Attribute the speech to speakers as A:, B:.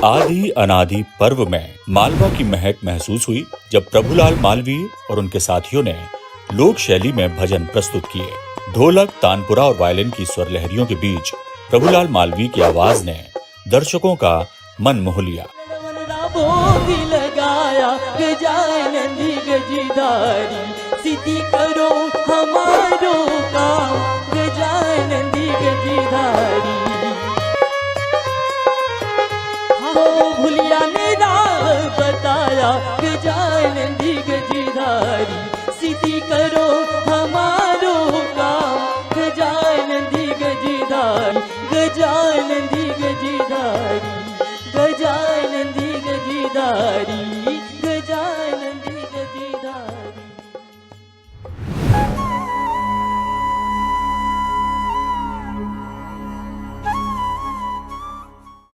A: आदि अनादि पर्व में मालवा की महक महसूस हुई जब प्रभुलाल मालवीय और उनके साथियों ने लोक शैली में भजन प्रस्तुत किए। ढोलक, तानपुरा और वायलिन की स्वर लहरियों के बीच प्रभुलाल मालवीय की आवाज ने दर्शकों का मन मोह लिया।
B: भोग लगाया गजानंदी गजधारी, सिद्धि करो हमारो काम गजानंदी गजधारी। हो भुलिया ने राह बताया